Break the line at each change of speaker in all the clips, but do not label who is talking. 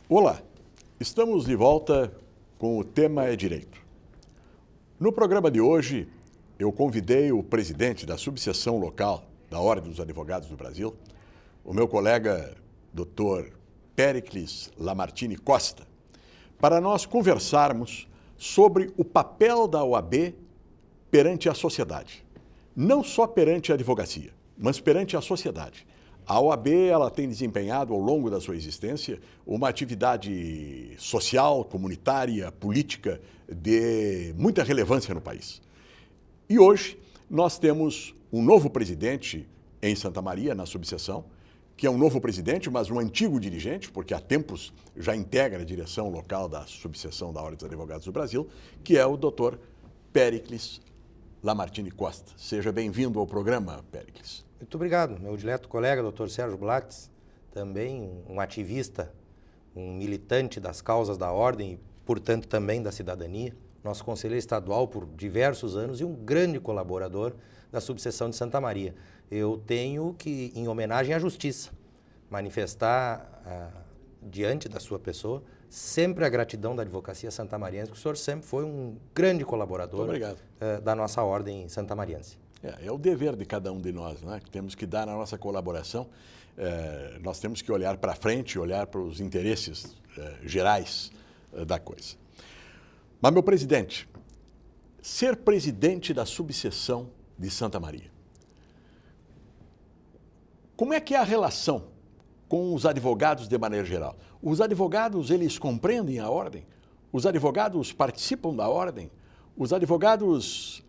Olá, estamos de volta com o tema é Direito. No programa de hoje, eu convidei o presidente da subseção local da Ordem dos Advogados do Brasil, o meu colega Dr. Péricles Lamartine Costa, para nós conversarmos sobre o papel da OAB perante a sociedade. Não só perante a advocacia, mas perante a sociedade. A OAB ela tem desempenhado ao longo da sua existência uma atividade social, comunitária, política de muita relevância no país. E hoje nós temos um novo presidente em Santa Maria, na subseção, que é um novo presidente, mas um antigo dirigente, porque há tempos já integra a direção local da subseção da Ordem dos Advogados do Brasil, que é o Dr. Péricles Lamartine Costa. Seja bem-vindo ao programa, Péricles.
Muito obrigado, meu dileto colega, Dr. Sérgio Blatz, também um ativista, um militante das causas da ordem e, portanto, também da cidadania, nosso conselheiro estadual por diversos anos e um grande colaborador da subseção de Santa Maria. Eu tenho que, em homenagem à justiça, manifestar diante da sua pessoa sempre a gratidão da advocacia santamariense, que o senhor sempre foi um grande colaborador da nossa ordem santamariense.
É o dever de cada um de nós, né? Que temos que dar na nossa colaboração. Nós temos que olhar para frente, olhar para os interesses gerais da coisa. Mas, meu presidente, ser presidente da subseção de Santa Maria, como é que é a relação com os advogados de maneira geral? Os advogados, eles compreendem a ordem? Os advogados participam da ordem? Os advogados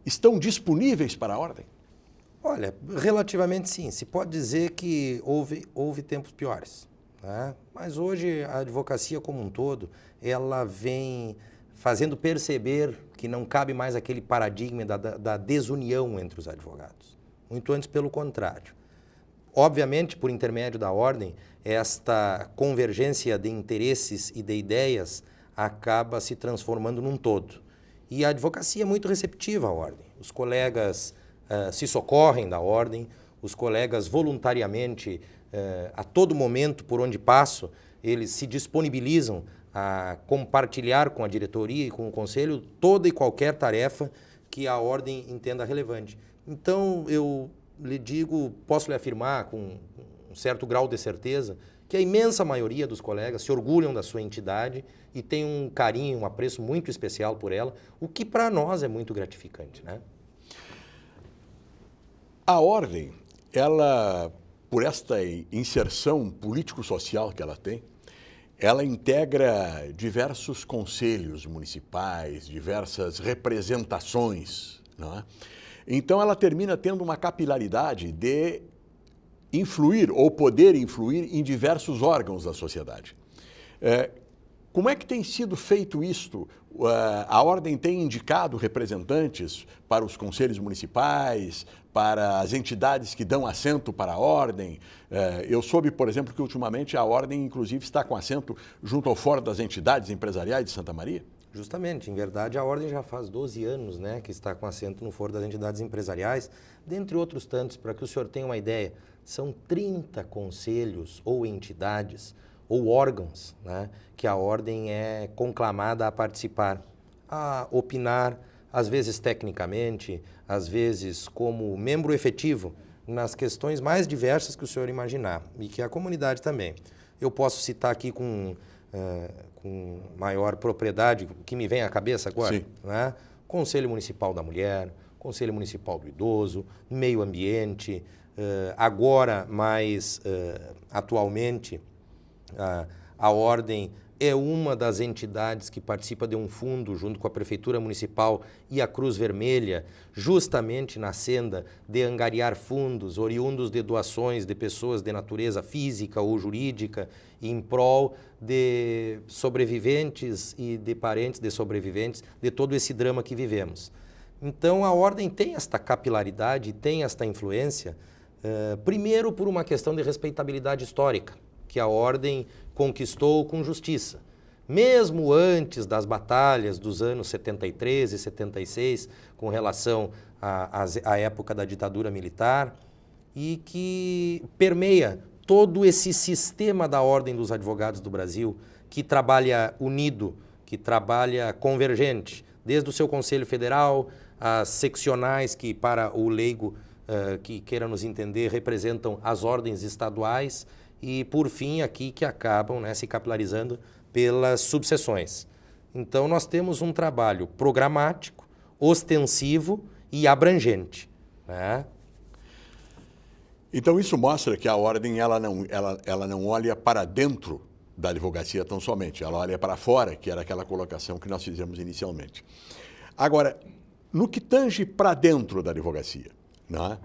estão disponíveis para a ordem?
Olha, relativamente sim. Se pode dizer que houve tempos piores, né? Mas hoje a advocacia como um todo, ela vem fazendo perceber que não cabe mais aquele paradigma da desunião entre os advogados. Muito antes, pelo contrário. Obviamente, por intermédio da ordem, esta convergência de interesses e de ideias acaba se transformando num todo. E a advocacia é muito receptiva à ordem. Os colegas se socorrem da ordem, os colegas voluntariamente, a todo momento, por onde passo, eles se disponibilizam a compartilhar com a diretoria e com o conselho toda e qualquer tarefa que a ordem entenda relevante. Então, eu lhe digo, posso lhe afirmar com um certo grau de certeza, que a imensa maioria dos colegas se orgulham da sua entidade e tem um carinho, um apreço muito especial por ela, o que para nós é muito gratificante, né?
A ordem, ela, por esta inserção político-social que ela tem, ela integra diversos conselhos municipais, diversas representações, não é? Então ela termina tendo uma capilaridade de influir ou poder influir em diversos órgãos da sociedade. Como é que tem sido feito isto? A ordem tem indicado representantes para os conselhos municipais, para as entidades que dão assento para a ordem. Eu soube, por exemplo, que ultimamente a ordem, inclusive, está com assento junto ao Fórum das Entidades Empresariais de Santa Maria.
Justamente, em verdade, a ordem já faz 12 anos, né, que está com assento no Fórum das Entidades Empresariais, dentre outros tantos, para que o senhor tenha uma ideia, são 30 conselhos ou entidades ou órgãos, né, que a ordem é conclamada a participar, a opinar, às vezes tecnicamente, às vezes como membro efetivo, nas questões mais diversas que o senhor imaginar, e que a comunidade também. Eu posso citar aqui com maior propriedade, o que me vem à cabeça agora, né? Conselho Municipal da Mulher, Conselho Municipal do Idoso, Meio Ambiente, agora mais atualmente a Ordem é uma das entidades que participa de um fundo junto com a Prefeitura Municipal e a Cruz Vermelha, justamente na senda de angariar fundos oriundos de doações de pessoas de natureza física ou jurídica em prol de sobreviventes e de parentes de sobreviventes de todo esse drama que vivemos. Então a Ordem tem esta capilaridade, tem esta influência, primeiro por uma questão de respeitabilidade histórica, que a Ordem conquistou com justiça. Mesmo antes das batalhas dos anos 73 e 76, com relação à época da ditadura militar, e que permeia todo esse sistema da Ordem dos Advogados do Brasil, que trabalha unido, que trabalha convergente, desde o seu Conselho Federal, as seccionais que, para o leigo que queira nos entender, representam as ordens estaduais e, por fim, aqui que acabam, né, se capilarizando pelas subseções. Então, nós temos um trabalho programático, ostensivo e abrangente, né?
Então, isso mostra que a ordem ela não olha para dentro da advocacia tão somente, ela olha para fora, que era aquela colocação que nós fizemos inicialmente. Agora, no que tange para dentro da advocacia, né,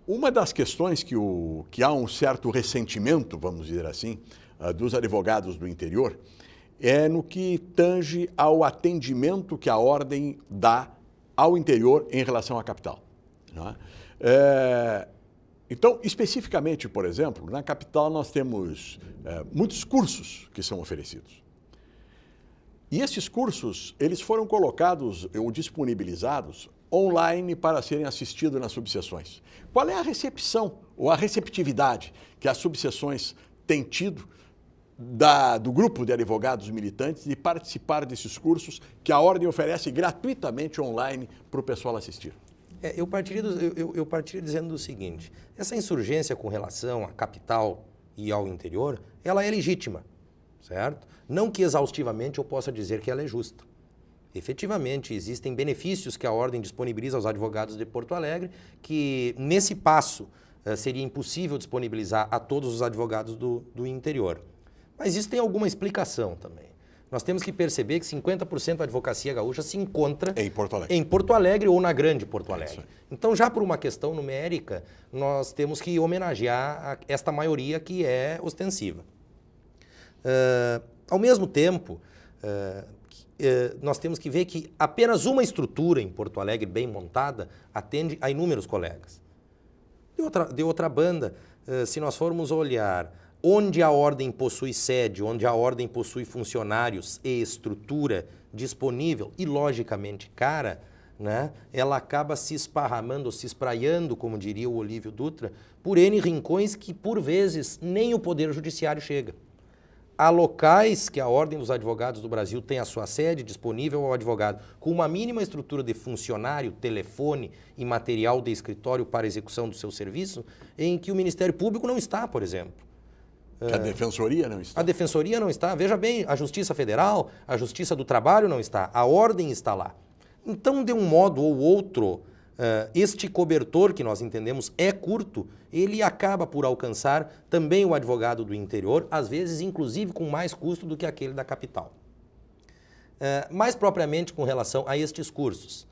uma das questões que há um certo ressentimento, vamos dizer assim, dos advogados do interior, é no que tange ao atendimento que a ordem dá ao interior em relação à capital, né? Então, especificamente, por exemplo, na capital nós temos muitos cursos que são oferecidos. E esses cursos, eles foram colocados ou disponibilizados online para serem assistidos nas subseções. Qual é a recepção ou a receptividade que as subseções têm tido do grupo de advogados militantes de participar desses cursos que a ordem oferece gratuitamente online para o pessoal assistir?
Eu partiria dizendo o seguinte: essa insurgência com relação à capital e ao interior, ela é legítima, certo? Não que exaustivamente eu possa dizer que ela é justa. Efetivamente, existem benefícios que a ordem disponibiliza aos advogados de Porto Alegre, que nesse passo seria impossível disponibilizar a todos os advogados do interior. Mas isso tem alguma explicação também. Nós temos que perceber que 50% da advocacia gaúcha se encontra em Porto Alegre ou na grande Porto Alegre. Então, já por uma questão numérica, nós temos que homenagear esta maioria que é ostensiva. Ao mesmo tempo, nós temos que ver que apenas uma estrutura em Porto Alegre bem montada atende a inúmeros colegas. De outra banda, se nós formos olhar onde a ordem possui sede, onde a ordem possui funcionários e estrutura disponível e, logicamente, cara, né, ela acaba se esparramando, se espraiando, como diria o Olívio Dutra, por N rincões que, por vezes, nem o Poder Judiciário chega. Há locais que a Ordem dos Advogados do Brasil tem a sua sede disponível ao advogado com uma mínima estrutura de funcionário, telefone e material de escritório para execução do seu serviço, em que o Ministério Público não está, por exemplo.
Que a Defensoria não está.
A Defensoria não está. Veja bem, a Justiça Federal, a Justiça do Trabalho não está. A Ordem está lá. Então, de um modo ou outro, este cobertor que nós entendemos é curto, ele acaba por alcançar também o advogado do interior, às vezes, inclusive, com mais custo do que aquele da capital. Mais propriamente com relação a estes cursos.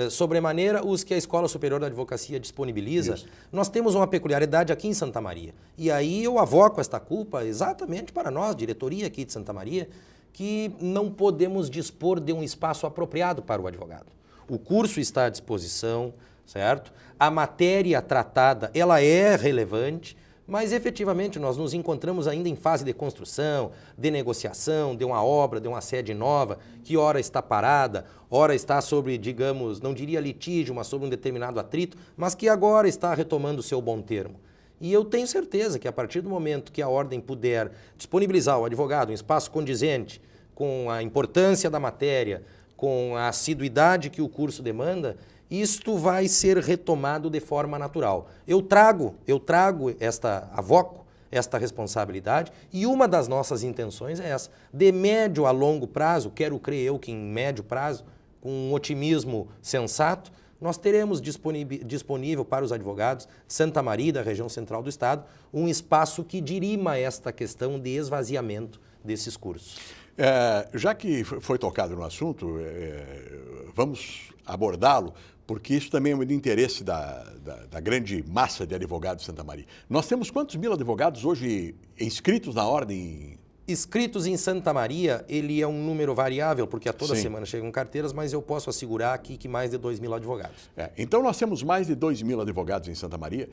Sobremaneira, os que a Escola Superior da Advocacia disponibiliza, nós temos uma peculiaridade aqui em Santa Maria. E aí eu avoco esta culpa exatamente para nós, diretoria aqui de Santa Maria, que não podemos dispor de um espaço apropriado para o advogado. O curso está à disposição, certo? A matéria tratada, ela é relevante, mas efetivamente nós nos encontramos ainda em fase de construção, de negociação, de uma obra, de uma sede nova, que ora está parada, ora está sobre, digamos, não diria litígio, mas sobre um determinado atrito, mas que agora está retomando o seu bom termo. E eu tenho certeza que a partir do momento que a ordem puder disponibilizar ao advogado um espaço condizente com a importância da matéria, com a assiduidade que o curso demanda, isto vai ser retomado de forma natural. Eu trago avoco esta responsabilidade e uma das nossas intenções é essa. De médio a longo prazo, quero crer eu que em médio prazo, com um otimismo sensato, nós teremos disponível para os advogados Santa Maria, da região central do estado, um espaço que dirima esta questão de esvaziamento desses cursos.
Já que foi tocado no assunto, vamos abordá-lo, porque isso também é de interesse da grande massa de advogados de Santa Maria. Nós temos quantos mil advogados hoje inscritos na ordem?
Inscritos em Santa Maria, ele é um número variável, porque a toda semana chegam carteiras, mas eu posso assegurar aqui que mais de 2.000 advogados.
Então nós temos mais de 2.000 advogados em Santa Maria,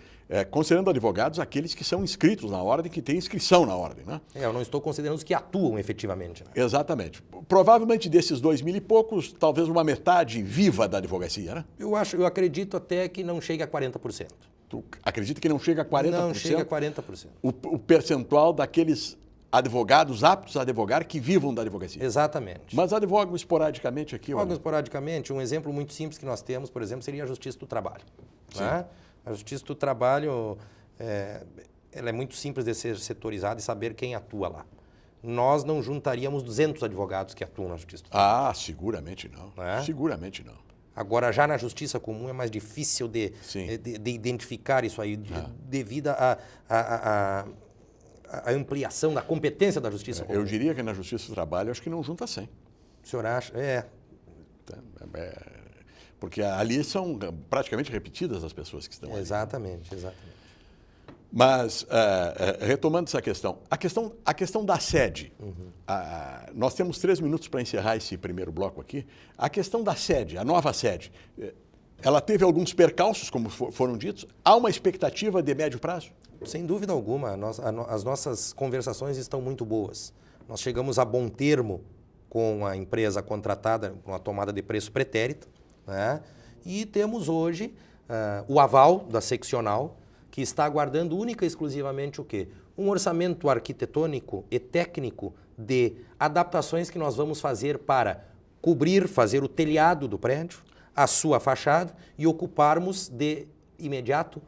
considerando advogados aqueles que são inscritos na ordem, que têm inscrição na ordem, né?
Eu não estou considerando os que atuam efetivamente. Né?
Exatamente. Provavelmente desses 2.000 e poucos, talvez uma metade viva da advocacia, né?
Eu acredito até que não chegue a 40%.
Tu acredita que não chega a 40%?
Não chega a 40%.
O percentual daqueles advogados aptos a advogar que vivam da advocacia.
Exatamente.
Mas advogam esporadicamente aqui?
Advogam esporadicamente. Um exemplo muito simples que nós temos, por exemplo, seria a Justiça do Trabalho. Né? A Justiça do Trabalho ela é muito simples de ser setorizada e saber quem atua lá. Nós não juntaríamos 200 advogados que atuam na Justiça do Trabalho.
Ah, seguramente não. Seguramente não.
Agora, já na Justiça Comum é mais difícil de identificar isso aí, devido à ampliação da competência da Justiça Comum.
Eu diria que na Justiça do Trabalho, acho que não junta 100.
O senhor acha?
Porque ali são praticamente repetidas as pessoas que estão ali.
Exatamente, exatamente.
Mas, retomando essa questão, a questão da sede, nós temos 3 minutos para encerrar esse primeiro bloco aqui. A questão da sede, a nova sede, ela teve alguns percalços, como foram ditos? Há uma expectativa de médio prazo?
Sem dúvida alguma, as nossas conversações estão muito boas. Nós chegamos a bom termo com a empresa contratada, com a tomada de preço pretérita, né? E temos hoje o aval da seccional, que está aguardando única e exclusivamente o quê? Um orçamento arquitetônico e técnico de adaptações que nós vamos fazer para fazer o telhado do prédio, a sua fachada e ocuparmos de imediato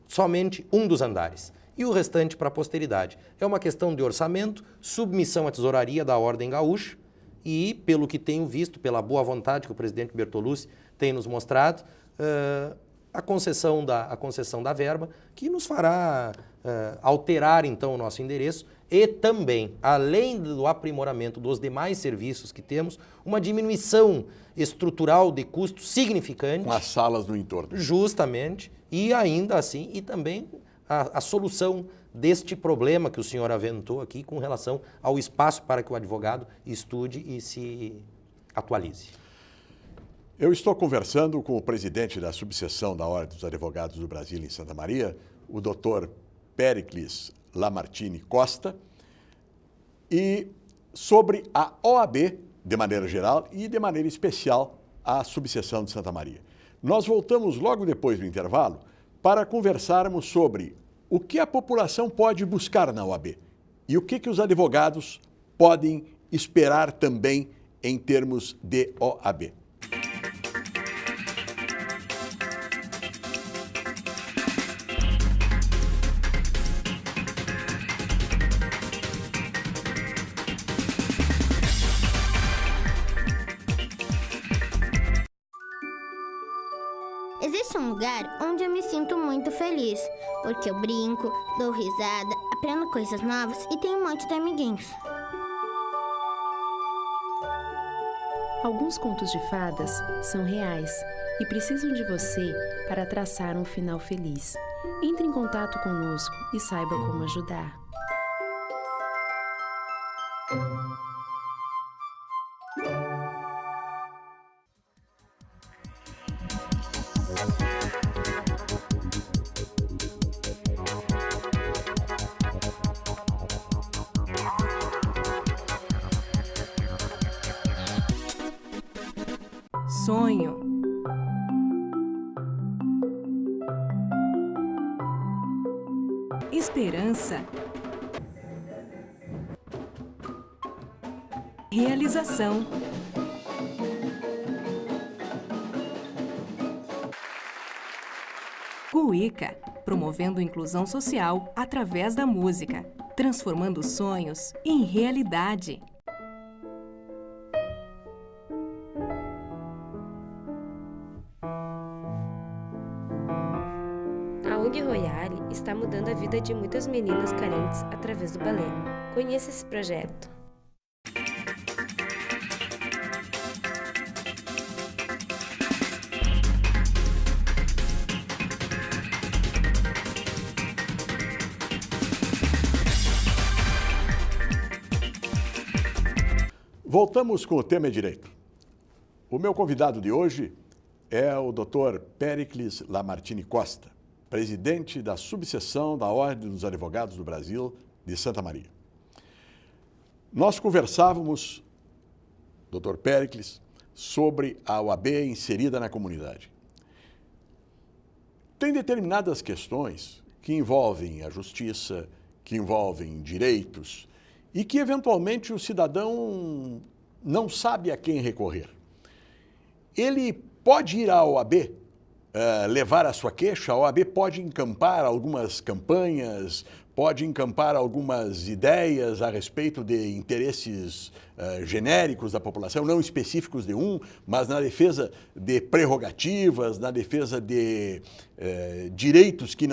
somente um dos andares e o restante para a posteridade. É uma questão de orçamento, submissão à tesouraria da Ordem Gaúcha e, pelo que tenho visto, pela boa vontade que o presidente Bertolucci tem nos mostrado, a concessão da verba, que nos fará alterar, então, o nosso endereço e também, além do aprimoramento dos demais serviços que temos, uma diminuição estrutural de custos significante.
Com as salas no entorno.
Justamente, e ainda assim, e também a solução deste problema que o senhor aventou aqui com relação ao espaço para que o advogado estude e se atualize.
Eu estou conversando com o presidente da subseção da Ordem dos Advogados do Brasil em Santa Maria, o Dr. Péricles Lamartine Costa, e sobre a OAB, de maneira geral, e de maneira especial a subseção de Santa Maria. Nós voltamos logo depois do intervalo para conversarmos sobre o que a população pode buscar na OAB e o que os advogados podem esperar também em termos de OAB.
Existe um lugar onde eu me sinto muito feliz, porque eu brinco, dou risada, aprendo coisas novas e tenho um monte de amiguinhos.
Alguns contos de fadas são reais e precisam de você para traçar um final feliz. Entre em contato conosco e saiba como ajudar.
Sonho. Esperança. Realização. Cuíca, promovendo inclusão social através da música, transformando sonhos em realidade.
A ONG Royale está mudando a vida de muitas meninas carentes através do balé. Conheça esse projeto.
Voltamos com o tema direito. O meu convidado de hoje é o Dr. Péricles Lamartine Costa, presidente da subseção da Ordem dos Advogados do Brasil de Santa Maria. Nós conversávamos, Dr. Péricles, sobre a OAB inserida na comunidade. tem determinadas questões que envolvem a justiça, que envolvem direitos e que, eventualmente, o cidadão não sabe a quem recorrer. Ele pode ir à OAB, levar a sua queixa, a OAB pode encampar algumas campanhas, pode encampar algumas ideias a respeito de interesses genéricos da população, não específicos de mas na defesa de prerrogativas, na defesa de direitos que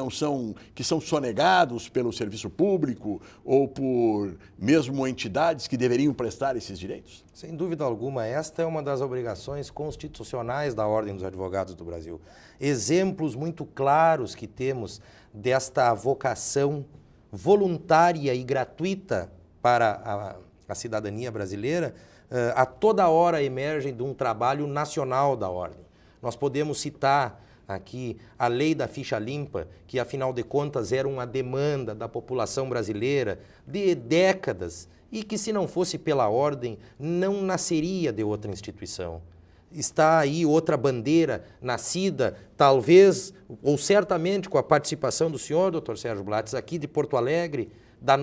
são sonegados pelo serviço público ou por mesmo entidades que deveriam prestar esses direitos?
Sem dúvida alguma, esta é uma das obrigações constitucionais da Ordem dos Advogados do Brasil. Exemplos muito claros que temos desta vocação voluntária e gratuita para a cidadania brasileira, a toda hora emergem de um trabalho nacional da Ordem. Nós podemos citar aqui a Lei da Ficha Limpa, que afinal de contas era uma demanda da população brasileira de décadas e que, se não fosse pela Ordem, não nasceria de outra instituição. Está aí outra bandeira nascida, talvez, ou certamente com a participação do senhor, doutor Sérgio Blatz, aqui de Porto Alegre, da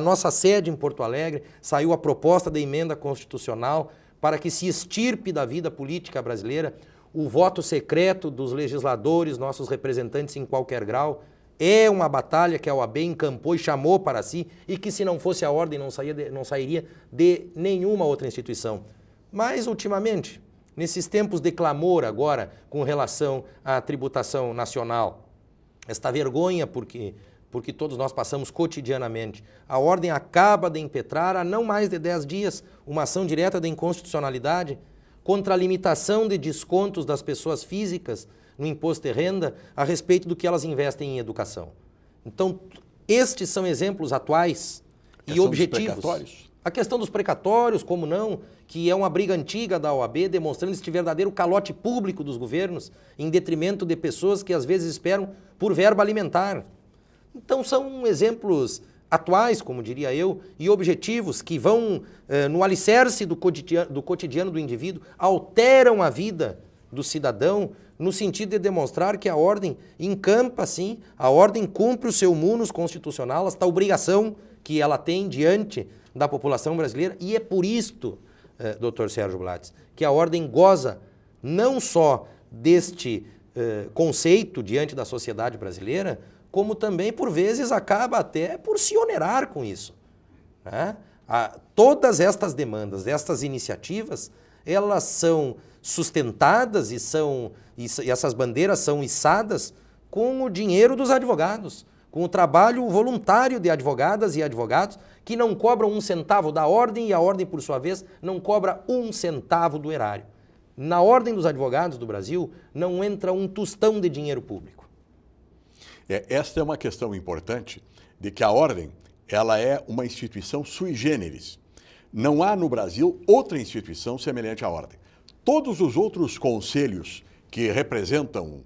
nossa sede em Porto Alegre, saiu a proposta de emenda constitucional para que se extirpe da vida política brasileira o voto secreto dos legisladores, nossos representantes em qualquer grau. É uma batalha que a OAB encampou e chamou para si e que, se não fosse a Ordem, não sairia de nenhuma outra instituição. Mas, ultimamente, nesses tempos de clamor agora com relação à tributação nacional, esta vergonha porque todos nós passamos cotidianamente, a Ordem acaba de impetrar há não mais de 10 dias uma ação direta de inconstitucionalidade contra a limitação de descontos das pessoas físicas no imposto de renda a respeito do que elas investem em educação. Então, estes são exemplos atuais e objetivos. A questão dos precatórios, como não, que é uma briga antiga da OAB, demonstrando este verdadeiro calote público dos governos, em detrimento de pessoas que às vezes esperam por verba alimentar. Então são exemplos atuais, como diria eu, e objetivos que vão no alicerce do cotidiano do indivíduo, alteram a vida do cidadão, no sentido de demonstrar que a Ordem encampa, sim, a Ordem cumpre o seu munus constitucional, esta obrigação que ela tem diante da população brasileira, e é por isto, doutor Sérgio Blatz, que a Ordem goza não só deste conceito diante da sociedade brasileira, como também, por vezes, acaba até por se onerar com isso. Né? Todas estas demandas, estas iniciativas, elas são sustentadas e essas bandeiras são içadas com o dinheiro dos advogados, com o trabalho voluntário de advogadas e advogados que não cobram um centavo da Ordem e a Ordem, por sua vez, não cobra um centavo do erário. Na Ordem dos Advogados do Brasil não entra um tostão de dinheiro público.
Esta é uma questão importante de que a Ordem ela é uma instituição sui generis. Não há no Brasil outra instituição semelhante à Ordem. Todos os outros conselhos que representam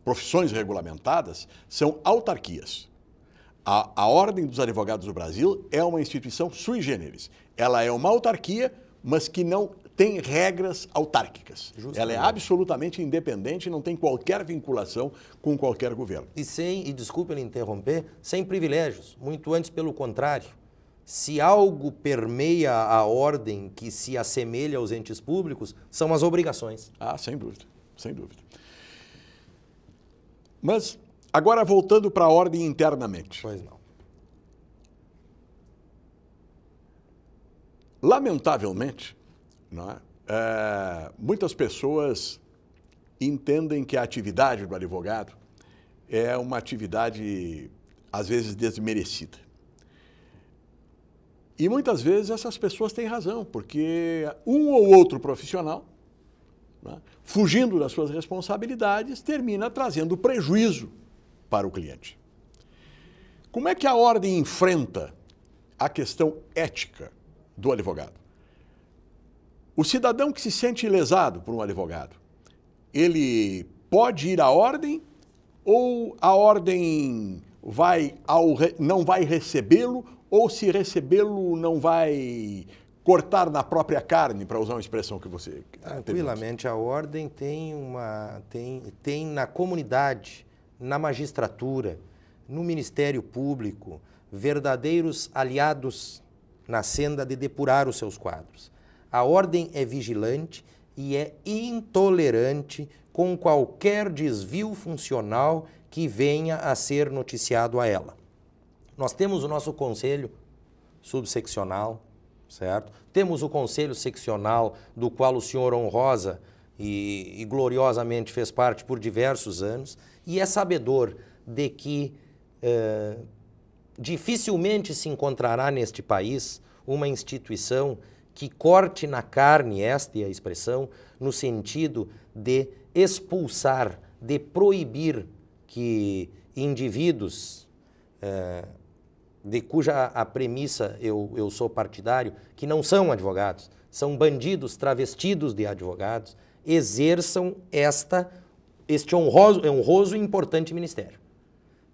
profissões regulamentadas são autarquias. A Ordem dos Advogados do Brasil é uma instituição sui generis. Ela é uma autarquia, mas que não tem regras autárquicas. Justamente. Ela é absolutamente independente e não tem qualquer vinculação com qualquer governo.
E desculpe me interromper, sem privilégios, muito antes pelo contrário. Se algo permeia a Ordem que se assemelha aos entes públicos, são as obrigações.
Sem dúvida, sem dúvida. Mas, agora voltando para a Ordem internamente.
Pois não.
Lamentavelmente, muitas pessoas entendem que a atividade do advogado é uma atividade, às vezes, desmerecida. E muitas vezes essas pessoas têm razão, porque um ou outro profissional, fugindo das suas responsabilidades, termina trazendo prejuízo para o cliente. Como é que a Ordem enfrenta a questão ética do advogado? O cidadão que se sente lesado por um advogado, ele pode ir à Ordem ou a Ordem não vai recebê-lo ou, se recebê-lo, não vai cortar na própria carne, para usar uma expressão que você...
Tranquilamente, a ordem tem na comunidade, na magistratura, no Ministério Público, verdadeiros aliados na senda de depurar os seus quadros. A ordem é vigilante e é intolerante com qualquer desvio funcional que venha a ser noticiado a ela. Nós temos o nosso conselho subseccional, certo? Temos o conselho seccional, do qual o senhor honrosa e gloriosamente fez parte por diversos anos, e é sabedor de que dificilmente se encontrará neste país uma instituição que corte na carne, esta é a expressão, no sentido de expulsar, de proibir que indivíduos de cuja a premissa eu sou partidário, que não são advogados, são bandidos travestidos de advogados, exerçam este honroso e importante ministério.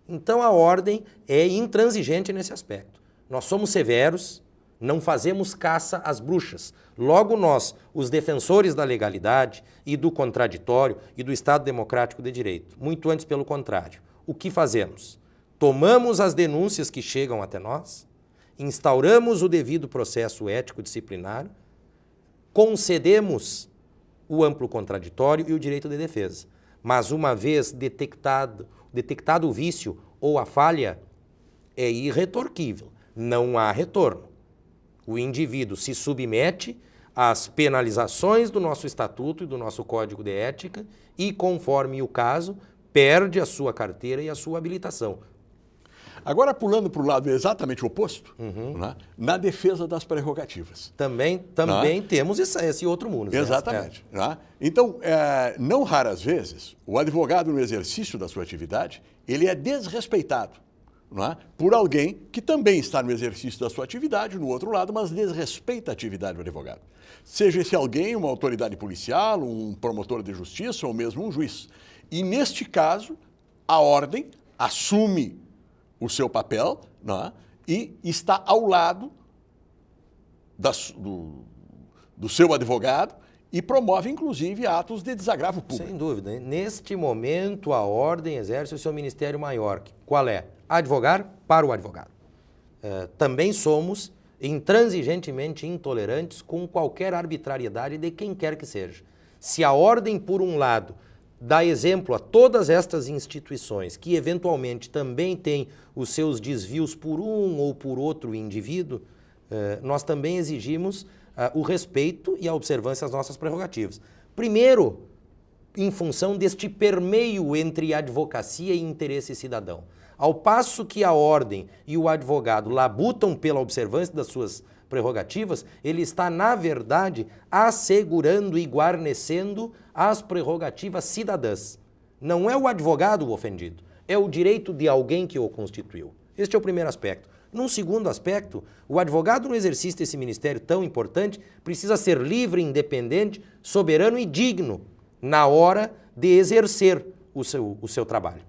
Então a ordem é intransigente nesse aspecto. Nós somos severos, não fazemos caça às bruxas. Logo nós, os defensores da legalidade e do contraditório e do Estado Democrático de Direito, muito antes pelo contrário, o que fazemos? Tomamos as denúncias que chegam até nós, instauramos o devido processo ético disciplinar, concedemos o amplo contraditório e o direito de defesa. Mas uma vez detectado o vício ou a falha, é irretorquível, não há retorno. O indivíduo se submete às penalizações do nosso estatuto e do nosso código de ética e, conforme o caso, perde a sua carteira e a sua habilitação.
Agora, pulando para o lado exatamente oposto, né, na defesa das prerrogativas.
Também temos esse outro mundo.
Exatamente. Né? Então, não raras vezes, o advogado, no exercício da sua atividade, ele é desrespeitado, né, por alguém que também está no exercício da sua atividade, no outro lado, mas desrespeita a atividade do advogado. Seja esse alguém uma autoridade policial, um promotor de justiça ou mesmo um juiz. E, neste caso, a ordem assume o seu papel, né, e está ao lado do seu advogado e promove, inclusive, atos de desagravo público.
Sem dúvida. Neste momento, a ordem exerce o seu ministério maior. Qual é? Advogar para o advogado. Também somos intransigentemente intolerantes com qualquer arbitrariedade de quem quer que seja. Se a ordem, por um lado, dá exemplo a todas estas instituições que eventualmente também têm os seus desvios por um ou por outro indivíduo, nós também exigimos o respeito e a observância às nossas prerrogativas. Primeiro, em função deste permeio entre advocacia e interesse cidadão. Ao passo que a ordem e o advogado labutam pela observância das suas prerrogativas, ele está, na verdade, assegurando e guarnecendo as prerrogativas cidadãs. Não é o advogado o ofendido, é o direito de alguém que o constituiu. Este é o primeiro aspecto. Num segundo aspecto, o advogado no exercício desse ministério tão importante precisa ser livre, independente, soberano e digno na hora de exercer o seu trabalho.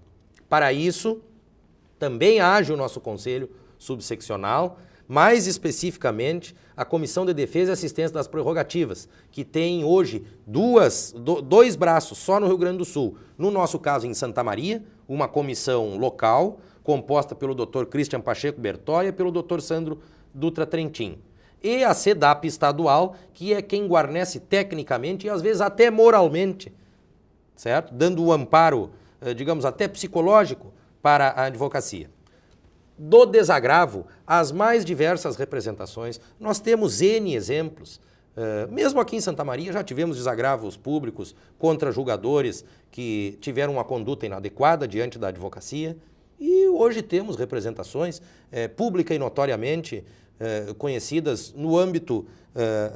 Para isso, também age o nosso Conselho Subseccional, mais especificamente a Comissão de Defesa e Assistência das Prerrogativas, que tem hoje dois braços só no Rio Grande do Sul. No nosso caso, em Santa Maria, uma comissão local, composta pelo Dr. Christian Pacheco Bertoia e pelo Dr. Sandro Dutra Trentin. E a CEDAP estadual, que é quem guarnece tecnicamente e às vezes até moralmente, certo? Dando o amparo, digamos, até psicológico para a advocacia. Do desagravo, as mais diversas representações, nós temos N exemplos. Mesmo aqui em Santa Maria já tivemos desagravos públicos contra julgadores que tiveram uma conduta inadequada diante da advocacia e hoje temos representações pública e notoriamente conhecidas no âmbito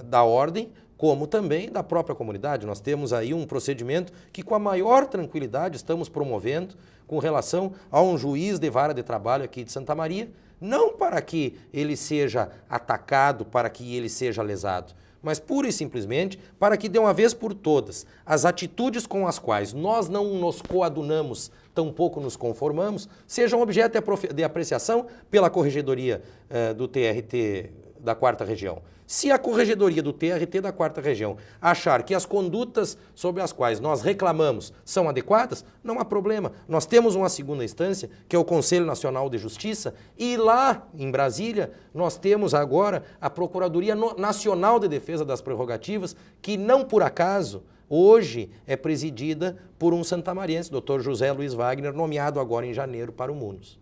da ordem, como também da própria comunidade. Nós temos aí um procedimento que com a maior tranquilidade estamos promovendo com relação a um juiz de vara de trabalho aqui de Santa Maria, não para que ele seja atacado, para que ele seja lesado, mas pura e simplesmente para que de uma vez por todas as atitudes com as quais nós não nos coadunamos, tampouco nos conformamos, sejam objeto de apreciação pela Corregedoria do TRT da 4ª Região. Se a Corregedoria do TRT da 4ª Região achar que as condutas sobre as quais nós reclamamos são adequadas, não há problema. Nós temos uma segunda instância, que é o Conselho Nacional de Justiça, e lá em Brasília nós temos agora a Procuradoria Nacional de Defesa das Prerrogativas, que não por acaso hoje é presidida por um santamariense, Dr. José Luiz Wagner, nomeado agora em janeiro para o MUNOS.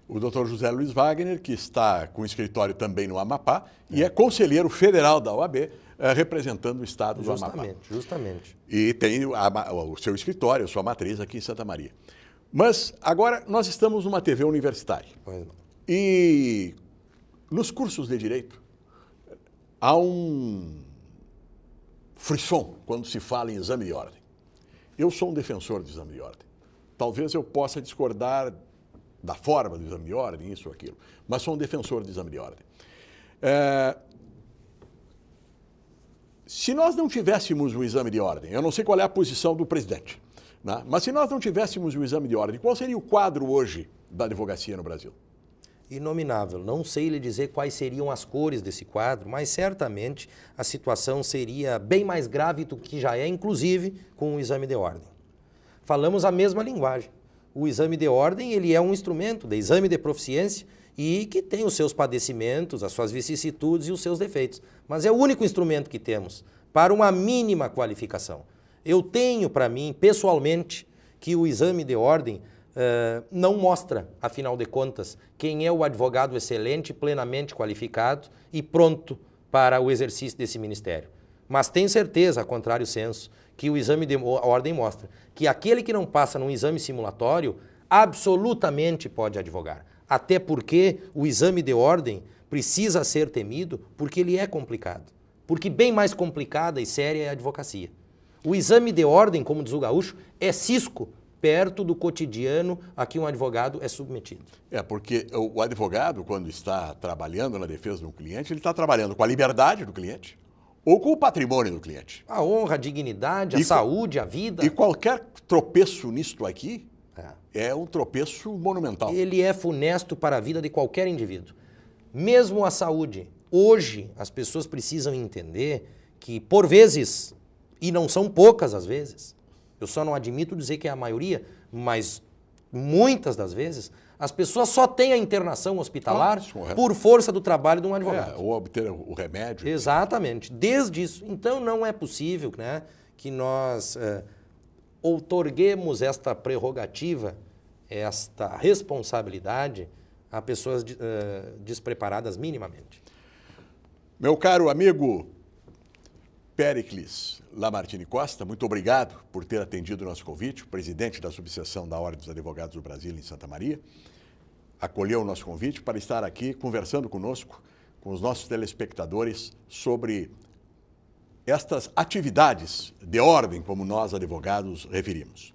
O
Dr. José Luiz Wagner, que está com escritório também no Amapá e é conselheiro federal da OAB, representando o estado do Amapá.
Justamente.
E tem o seu escritório, a sua matriz aqui em Santa Maria. Mas agora nós estamos numa TV universitária. E nos cursos de Direito há um frisson quando se fala em exame de ordem. Eu sou um defensor de exame de ordem. Talvez eu possa discordar da forma do exame de ordem, isso ou aquilo, mas sou um defensor de exame de ordem. Se nós não tivéssemos um exame de ordem, eu não sei qual é a posição do presidente, né? Mas se nós não tivéssemos um exame de ordem, qual seria o quadro hoje da advocacia no Brasil?
Inominável. Não sei lhe dizer quais seriam as cores desse quadro, mas certamente a situação seria bem mais grave do que já é, inclusive com o exame de ordem. Falamos a mesma linguagem. O exame de ordem, ele é um instrumento de exame de proficiência e que tem os seus padecimentos, as suas vicissitudes e os seus defeitos. Mas é o único instrumento que temos para uma mínima qualificação. Eu tenho para mim, pessoalmente, que o exame de ordem não mostra, afinal de contas, quem é o advogado excelente, plenamente qualificado e pronto para o exercício desse ministério. Mas tenho certeza, a contrário senso, que o exame de ordem mostra que aquele que não passa num exame simulatório absolutamente pode advogar. Até porque o exame de ordem precisa ser temido porque ele é complicado. Porque bem mais complicada e séria é a advocacia. O exame de ordem, como diz o gaúcho, é cisco perto do cotidiano a que um advogado é submetido.
Porque o advogado, quando está trabalhando na defesa de um cliente, ele está trabalhando com a liberdade do cliente ou com o patrimônio do cliente.
A honra, a dignidade, a saúde, a vida.
E qualquer tropeço nisto aqui é um tropeço monumental.
Ele é funesto para a vida de qualquer indivíduo. Mesmo a saúde. Hoje, as pessoas precisam entender que, por vezes, e não são poucas as vezes, eu só não admito dizer que é a maioria, mas muitas das vezes, as pessoas só têm a internação hospitalar por força do trabalho de um advogado.
Ou obter o remédio.
Exatamente. Desde isso. Então, não é possível, né, que nós outorguemos esta prerrogativa, esta responsabilidade a pessoas despreparadas minimamente.
Meu caro amigo Péricles Lamartine Costa, muito obrigado por ter atendido o nosso convite, presidente da subseção da Ordem dos Advogados do Brasil em Santa Maria. Acolheu o nosso convite para estar aqui conversando conosco, com os nossos telespectadores, sobre estas atividades de ordem, como nós, advogados, referimos.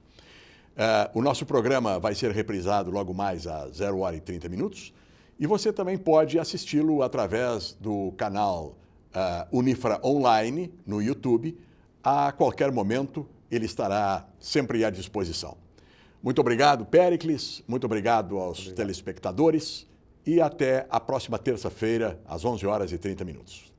O nosso programa vai ser reprisado logo mais às 0h30 e você também pode assisti-lo através do canal Unifra Online no YouTube. A qualquer momento ele estará sempre à disposição. Muito obrigado, Péricles, muito obrigado aos telespectadores e até a próxima terça-feira, às 11h30.